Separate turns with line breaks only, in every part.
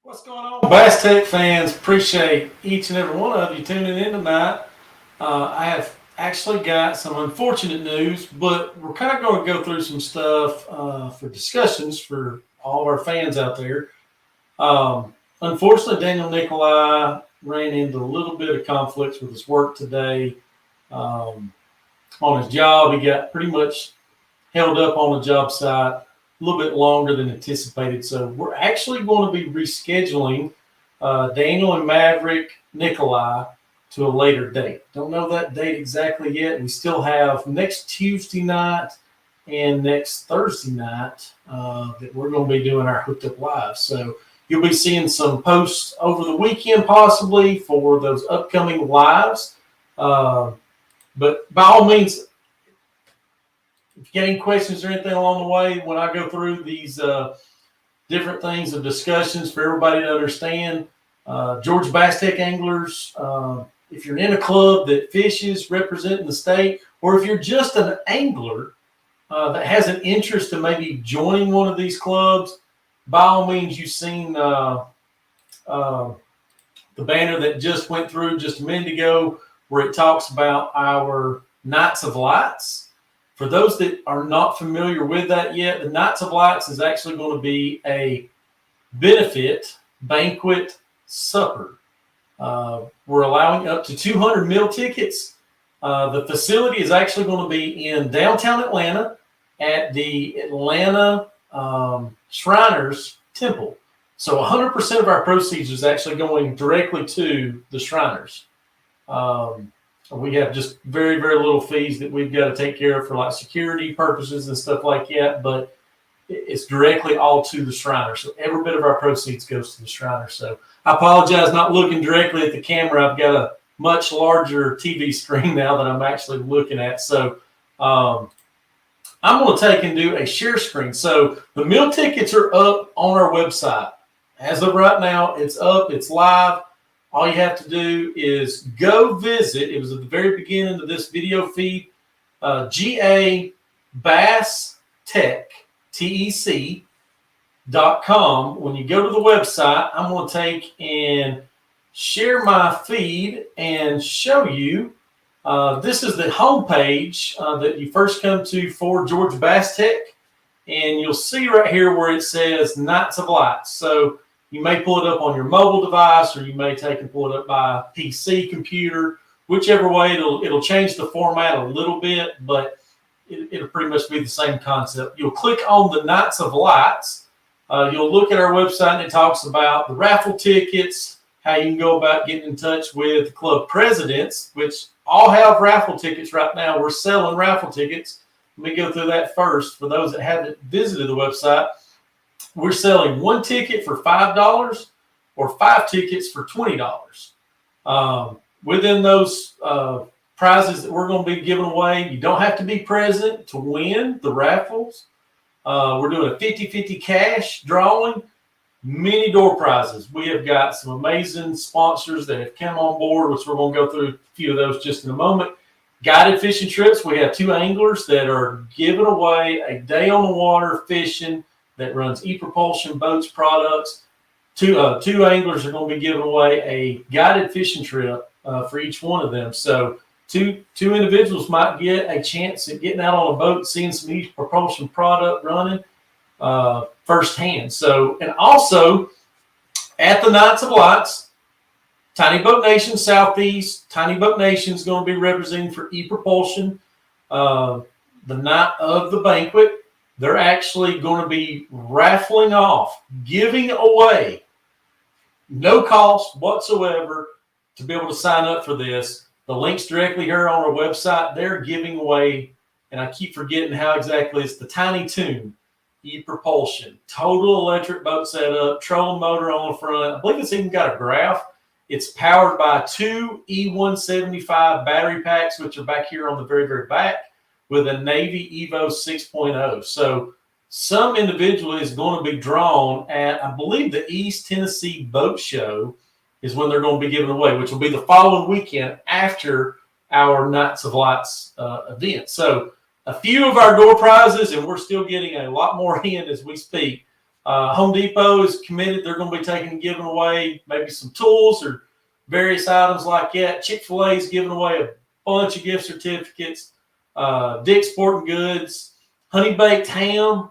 What's going on, Bass-TEC fans? Appreciate each and every one of you tuning in tonight. I have actually got some unfortunate news, but we're kind of going to go through some stuff for discussions for all of our fans out there. Unfortunately, Daniel Nicolai ran into a little bit of conflicts with his work today. On his job, he got pretty much held up on the job site a little bit longer than anticipated. So we're actually going to be rescheduling Daniel and Maverick Nicolai to a later date. Don't know that date exactly yet. We still have next Tuesday night and next Thursday night that we're going to be doing our Hooked Up Live. So you'll be seeing some posts over the weekend possibly for those upcoming lives. But by all means, if you get any questions or anything along the way, when I go through these different things of discussions for everybody to understand, Georgia Bass-TEC anglers, if you're in a club that fishes representing the state, or if you're just an angler that has an interest in maybe joining one of these clubs, by all means, you've seen the banner that just went through just a minute ago where it talks about our Nights of Lights. For those that are not familiar with that yet, the Nights of Lights is actually going to be a benefit banquet supper. We're allowing up to 200 meal tickets. The facility is actually going to be in downtown Atlanta at the Atlanta Shriners Temple. So 100% of our proceeds is actually going directly to the Shriners. We have just very, very little fees that we've got to take care of for like security purposes and stuff like that, but it's directly all to the Shriners. So every bit of our proceeds goes to the Shriners. So I apologize not looking directly at the camera. I've got a much larger TV screen now that I'm actually looking at. So I'm going to take and do a share screen. So the meal tickets are up on our website. As of right now, it's up, it's live. All you have to do is go visit. It was at the very beginning of this video feed. GA Bass-TEC, TEC.com. When you go to the website, I'm going to take and share my feed and show you. This is the homepage that you first come to for Georgia Bass-TEC. And you'll see right here where it says Nights of Lights. So you may pull it up on your mobile device, or you may take and pull it up by PC, computer, whichever way. It'll change the format a little bit, but it'll pretty much be the same concept. You'll click on the Nights of Lights. You'll look at our website, and it talks about the raffle tickets, how you can go about getting in touch with the club presidents, which all have raffle tickets right now. We're selling raffle tickets. Let me go through that first. For those that haven't visited the website, we're selling one ticket for $5 or 5 tickets for $20. Within those prizes that we're going to be giving away, you don't have to be present to win the raffles. We're doing a 50-50 cash drawing, many door prizes. We have got some amazing sponsors that have come on board, which we're going to go through a few of those just in a moment. Guided fishing trips. We have 2 anglers that are giving away a day on the water fishing that runs e-propulsion boats products. Two anglers are going to be giving away a guided fishing trip for each one of them. So two individuals might get a chance at getting out on a boat, seeing some e-propulsion product running firsthand. So, and also at the Nights of Lights, Tiny Boat Nation Southeast, Tiny Boat Nation is going to be representing for e-propulsion the night of the banquet. They're actually going to be raffling off, giving away, no cost whatsoever to be able to sign up for this. The link's directly here on our website. They're giving away, and I keep forgetting how exactly it's the Tiny Toon e-propulsion, total electric boat setup, trolling motor on the front. I believe it's even got a graph. It's powered by 2 E175 battery packs, which are back here on the very, very back, with a Navy Evo 6.0. So some individual is going to be drawn at, I believe, the East Tennessee Boat Show is when they're going to be given away, which will be the following weekend after our Nights of Lights event. So a few of our door prizes, and we're still getting a lot more in as we speak. Home Depot is committed. They're going to be taking and giving away maybe some tools or various items like that. Chick-fil-A is giving away a bunch of gift certificates. Dick's Sporting Goods, Honey Baked Ham.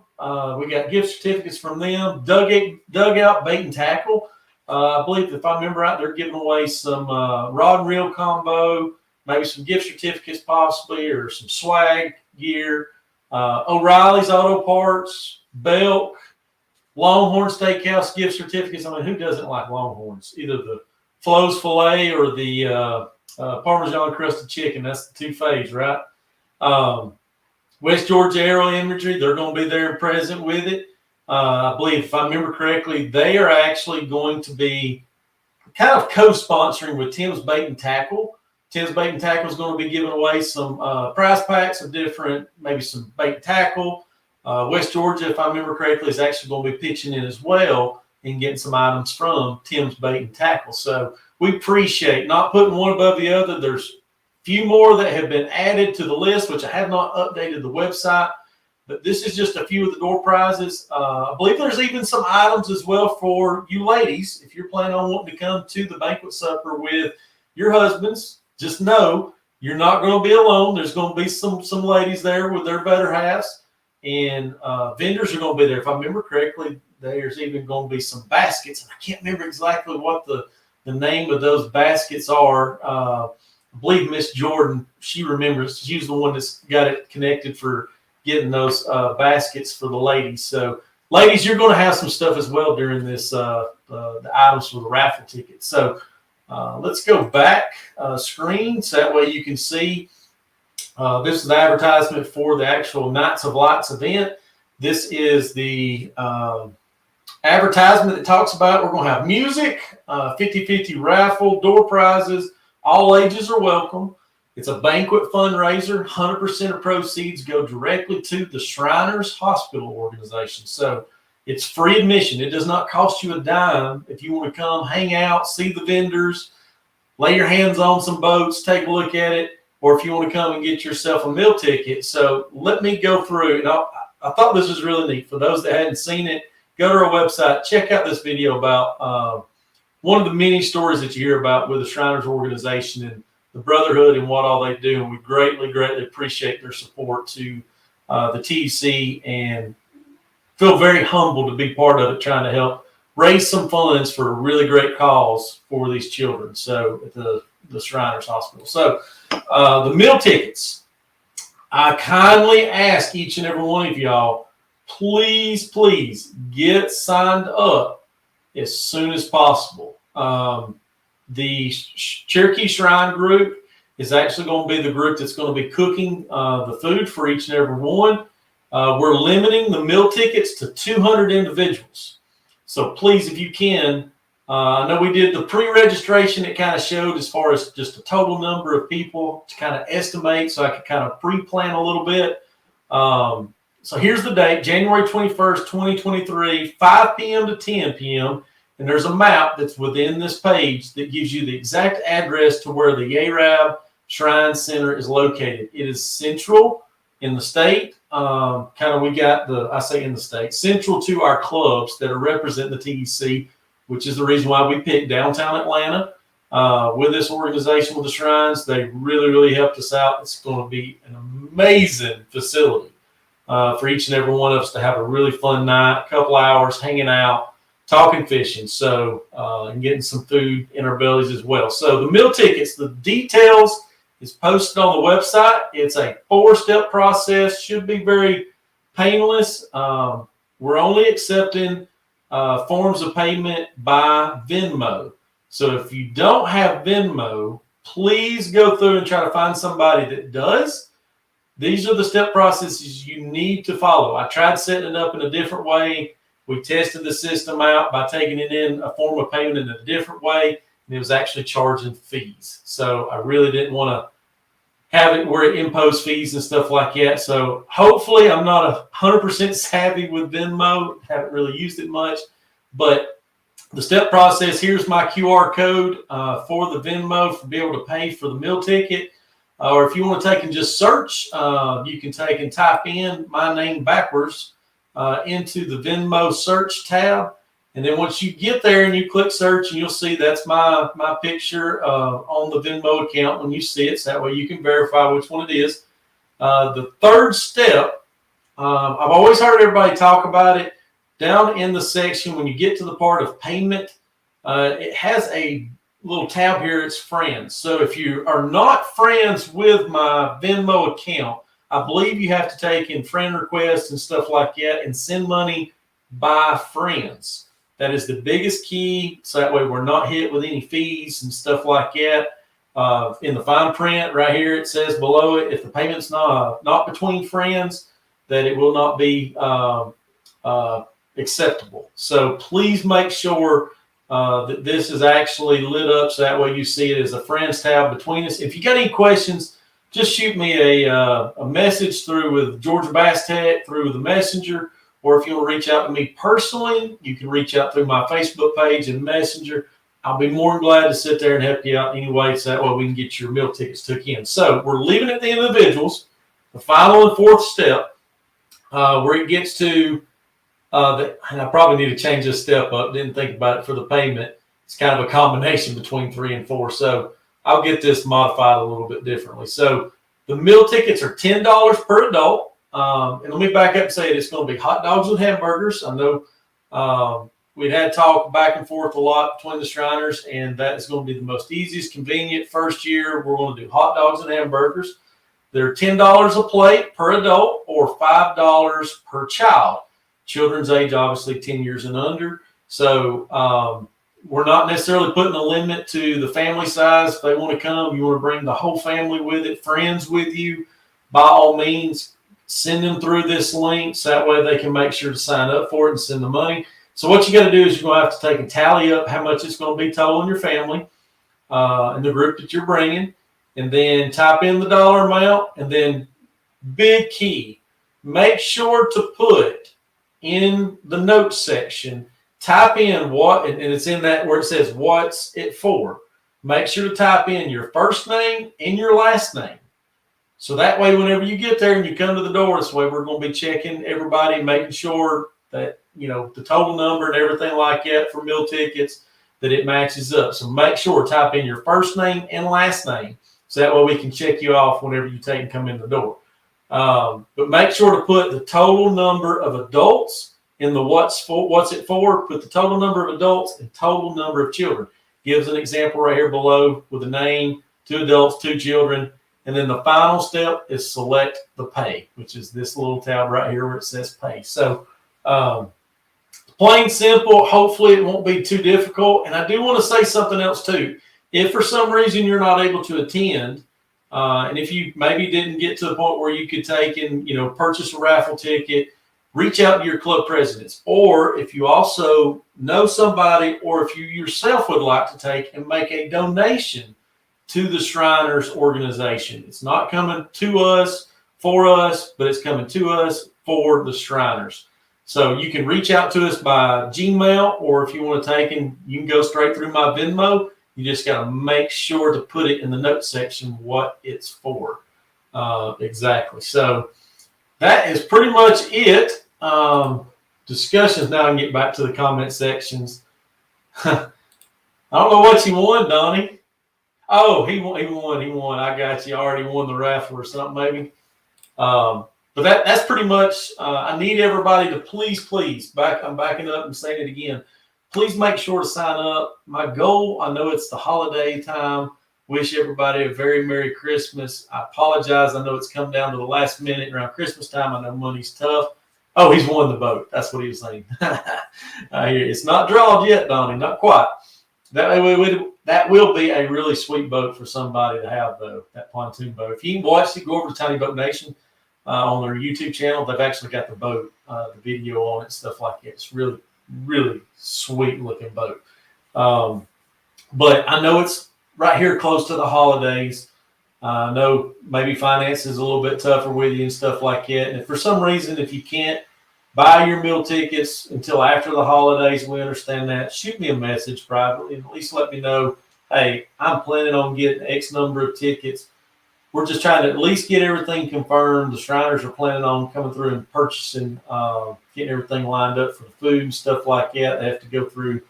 We got gift certificates from them. Dugout Bait and Tackle. I believe, if I remember right, they're giving away some rod and reel combo, maybe some gift certificates possibly, or some swag gear. O'Reilly's Auto Parts, Belk, Longhorn Steakhouse gift certificates. I mean, who doesn't like Longhorns? Either the Flo's Filet or the Parmesan crusted chicken. That's the two faves, right? West Georgia Aero Imagery, they're going to be there and present with it. I believe, if I remember correctly, they are actually going to be kind of co-sponsoring with Tim's Bait and Tackle. Tim's Bait and Tackle is going to be giving away some prize packs of different, maybe some bait and tackle. West Georgia, if I remember correctly, is actually going to be pitching in as well and getting some items from Tim's Bait and Tackle. So we appreciate not putting one above the other. There's a few more that have been added to the list, which I have not updated the website. But this is just a few of the door prizes. I believe there's even some items as well for you ladies. If you're planning on wanting to come to the banquet supper with your husbands, just know you're not going to be alone. There's going to be some ladies there with their better halves. And vendors are going to be there. If I remember correctly, there's even going to be some baskets. And I can't remember exactly what the name of those baskets are. I believe Miss Jordan, she remembers. She's the one that's got it connected for getting those baskets for the ladies. So, ladies, you're going to have some stuff as well during this, the items for the raffle tickets. So, let's go back screen so that way you can see. This is the advertisement for the actual Nights of Lights event. This is the advertisement that talks about we're going to have music, 50-50 raffle, door prizes. All ages are welcome. It's a banquet fundraiser. 100% of proceeds go directly to the Shriners Hospital organization. So it's free admission. It does not cost you a dime. If you want to come hang out, see the vendors, lay your hands on some boats, take a look at it, or if you want to come and get yourself a meal ticket. So let me go through. And I thought this was really neat. For those that hadn't seen it, go to our website, check out this video about one of the many stories that you hear about with the Shriners organization and the brotherhood and what all they do. And we greatly, greatly appreciate their support to the TEC and feel very humbled to be part of it, trying to help raise some funds for a really great cause for these children. So at the Shriners Hospital. So the meal tickets, I kindly ask each and every one of y'all, please get signed up as soon as possible. The Cherokee Shrine group is actually going to be the group that's going to be cooking the food for each and every one. We're limiting the meal tickets to 200 individuals. So please, if you can, I know we did the pre-registration. It kind of showed as far as just a total number of people to kind of estimate, so I could kind of pre-plan a little bit. So here's the date, January 21st, 2023, 5 p.m. to 10 p.m. And there's a map that's within this page that gives you the exact address to where the Arab Shrine Center is located. It is central in the state. We got I say in the state, central to our clubs that are representing the TEC, which is the reason why we picked downtown Atlanta with this organization with the Shrines. They really helped us out. It's going to be an amazing facility for each and every one of us to have a really fun night, a couple hours hanging out, talking fishing, so and getting some food in our bellies as well. So the meal tickets, the details is posted on the website. It's a 4-step process, should be very painless. We're only accepting forms of payment by Venmo. So if you don't have Venmo, please go through and try to find somebody that does. These are the step processes you need to follow. I tried setting it up in a different way. We tested the system out by taking it in a form of payment in a different way, and it was actually charging fees. So I really didn't want to have it where it imposed fees and stuff like that. So hopefully I'm not 100% savvy with Venmo. Haven't really used it much. But the step process, here's my QR code for the Venmo to be able to pay for the meal ticket. Or if you want to take and just search, you can take and type in my name backwards. into the Venmo search tab. And then once you get there and you click search, and you'll see that's my picture on the Venmo account when you see it. So that way you can verify which one it is. The third step, I've always heard everybody talk about it. Down in the section, when you get to the part of payment, it has a little tab here. It's friends. So if you are not friends with my Venmo account, I believe you have to take in friend requests and stuff like that and send money by friends. That is the biggest key. So that way we're not hit with any fees and stuff like that. In the fine print right here, it says below it, if the payment's not between friends, that it will not be acceptable. So please make sure that this is actually lit up so that way you see it as a friends tab between us. If you got any questions, just shoot me a message through with Georgia Bass-TEC through the messenger, or if you want to reach out to me personally, you can reach out through my Facebook page and messenger. I'll be more than glad to sit there and help you out anyway, so that way we can get your meal tickets took in. So we're leaving it to the individuals. The final and fourth step, where it gets to, and I probably need to change this step up. Didn't think about it for the payment. It's kind of a combination between 3 and 4. So I'll get this modified a little bit differently. So the meal tickets are $10 per adult. And let me back up and say it's going to be hot dogs and hamburgers. I know we'd had talk back and forth a lot between the Shriners, and that is going to be the most easiest, convenient first year. We're going to do hot dogs and hamburgers. They're $10 a plate per adult or $5 per child. Children's age, obviously 10 years and under. So we're not necessarily putting a limit to the family size. If they want to come, you want to bring the whole family with it, friends with you, by all means, send them through this link so that way they can make sure to sign up for it and send the money. So what you got to do is you're going to have to take and tally up how much it's going to be total in your family and the group that you're bringing, and then type in the dollar amount. And then big key, make sure to put in the notes section, type in what, and it's in that where it says what's it for. Make sure to type in your first name and your last name. So that way, whenever you get there and you come to the door, this way we're going to be checking everybody, making sure that, you know, the total number and everything like that for meal tickets, that it matches up. So make sure to type in your first name and last name. So that way we can check you off whenever you take and come in the door. But make sure to put the total number of adults in the what's it for. Put the total number of adults and total number of children. Gives an example right here below with a name, 2 adults, 2 children. And then the final step is select the pay, which is this little tab right here where it says pay. So plain simple. Hopefully it won't be too difficult. And I do want to say something else too. If for some reason you're not able to attend, and if you maybe didn't get to the point where you could take and, you know, purchase a raffle ticket, reach out to your club presidents. Or if you also know somebody, or if you yourself would like to take and make a donation to the Shriners organization. It's not coming to us for us, but it's coming to us for the Shriners. So you can reach out to us by Gmail, or if you want to take and you can go straight through my Venmo. You just got to make sure to put it in the notes section what it's for. Exactly. So that is pretty much it. Discussions. Now I can get back to the comment sections. I don't know what you won, Donnie. Oh, he won. I got you. Already won the raffle or something maybe. But that's pretty much, I need everybody to please, I'm backing up and saying it again. Please make sure to sign up. My goal, I know it's the holiday time. Wish everybody a very Merry Christmas. I apologize. I know it's come down to the last minute around Christmas time. I know money's tough. Oh, he's won the boat. That's what he was saying. It's not drawed yet, Donnie. Not quite. That will be a really sweet boat for somebody to have, though, that pontoon boat. If you can watch it, go over to Tiny Boat Nation on their YouTube channel. They've actually got the boat, the video on it, stuff like that. It's really, really sweet looking boat. But I know it's right here close to the holidays. I know maybe finance is a little bit tougher with you and stuff like that. And if for some reason, if you can't buy your meal tickets until after the holidays, we understand that. Shoot me a message privately and at least let me know, hey, I'm planning on getting X number of tickets. we're just trying to at least get everything confirmed. The Shriners are planning on coming through and purchasing, getting everything lined up for the food and stuff like that. They have to go through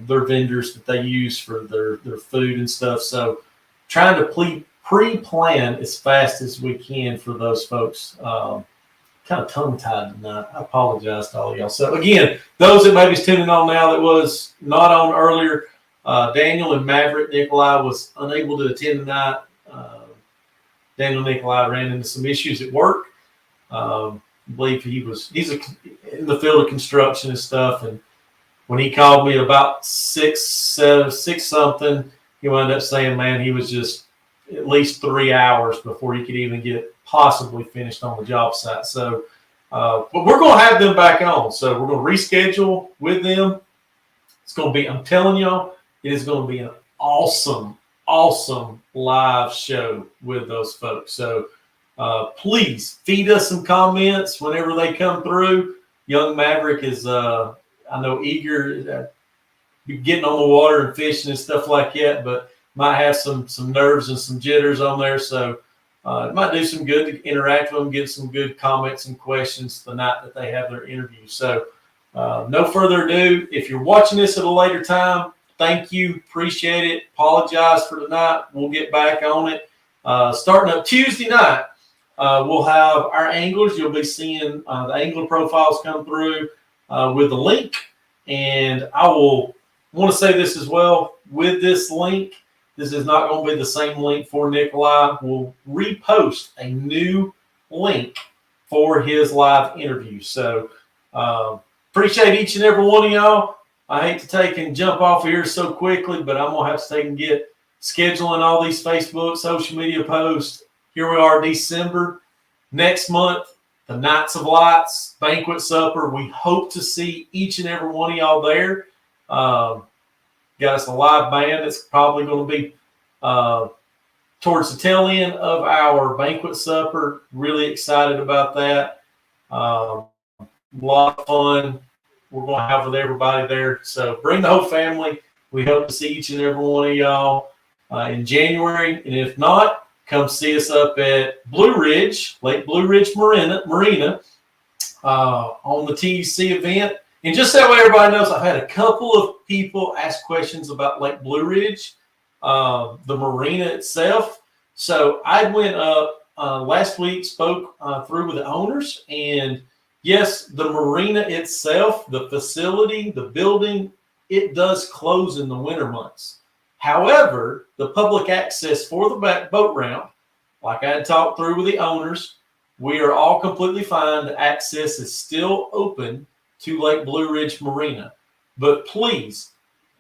their vendors that they use for their food and stuff. So trying to pre-plan as fast as we can for those folks. Kind of tongue-tied tonight. I apologize to all of y'all. So again, those that maybe is tuning on now that was not on earlier, Daniel and Maverick Nicolai was unable to attend tonight. Daniel Nicolai ran into some issues at work. I believe he's in the field of construction and stuff. And when he called me about six something, he wound up saying, man, he was just at least 3 hours before he could even get possibly finished on the job site. So, but we're going to have them back on. So we're going to reschedule with them. It's going to be, I'm telling y'all, it is going to be an awesome live show with those folks. So please feed us some comments whenever they come through. Young Maverick is, I know, eager getting on the water and fishing and stuff like that, but might have some nerves and some jitters on there. So it might do some good to interact with them, get some good comments and questions the night that they have their interview. So no further ado, if you're watching this at a later time, thank you. Appreciate it. Apologize for tonight. We'll get back on it. Starting up Tuesday night, we'll have our anglers. You'll be seeing the angler profiles come through with the link. And I want to say this as well. With this link, this is not going to be the same link for Nicolai. We'll repost a new link for his live interview. So appreciate each and every one of y'all. I hate to take and jump off of here so quickly, but I'm going to have to take and get scheduling all these Facebook, social media posts. Here we are, December. Next month, the Nights of Lights banquet supper. We hope to see each and every one of y'all there. Got us a live band that's probably going to be towards the tail end of our banquet supper. Really excited about that. A lot of fun we're going to have with everybody there. So bring the whole family. We hope to see each and every one of y'all in January. And if not, come see us up at Blue Ridge, Lake Blue Ridge Marina on the TEC event. And just that way everybody knows, I've had a couple of people ask questions about Lake Blue Ridge, the marina itself. So I went up last week, spoke through with the owners. And yes, the marina itself, the facility, the building, it does close in the winter months. However, the public access for the boat ramp, like I had talked through with the owners, we are all completely fine. The access is still open to Lake Blue Ridge Marina. But please,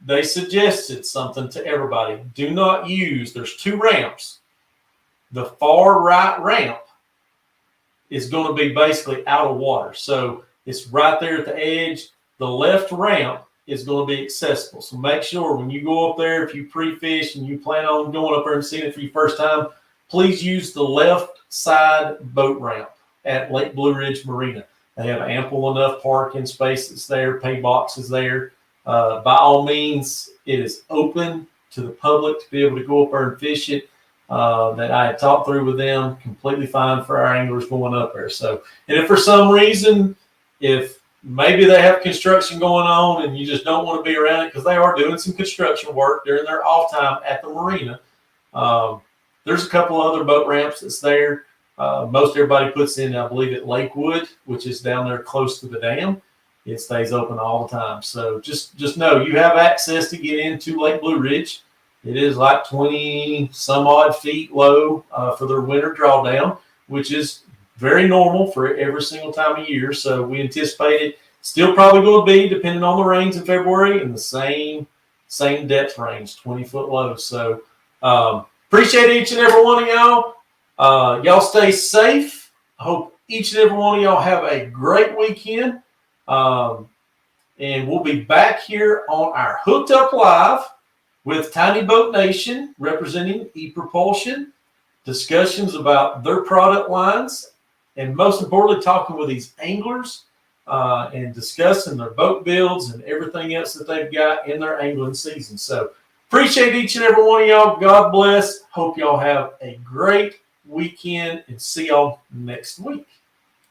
they suggested something to everybody. Do not use, there's 2 ramps. The far right ramp is going to be basically out of water. So it's right there at the edge. The left ramp is going to be accessible. So make sure when you go up there, if you pre-fish and you plan on going up there and seeing it for your first time, please use the left side boat ramp at Lake Blue Ridge Marina. They have ample enough parking spaces there, pay boxes there. By all means, it is open to the public to be able to go up there and fish it. That I had talked through with them, completely fine for our anglers going up there. So, and if for some reason, if maybe they have construction going on and you just don't want to be around it, because they are doing some construction work during their off time at the marina. There's a couple other boat ramps that's there. Most everybody puts in, I believe, at Lakewood, which is down there close to the dam. It stays open all the time. So just know you have access to get into Lake Blue Ridge. It is like 20 some odd feet low for their winter drawdown, which is very normal for every single time of year. So we anticipate it still probably going to be, depending on the rains in February, in the same depth range, 20-foot low. So appreciate each and every one of y'all. Y'all stay safe. I hope each and every one of y'all have a great weekend. And we'll be back here on our Hooked Up Live with Tiny Boat Nation representing ePropulsion, discussions about their product lines, and most importantly, talking with these anglers and discussing their boat builds and everything else that they've got in their angling season. So Appreciate each and every one of y'all. God bless. Hope y'all have a great weekend and see y'all next week.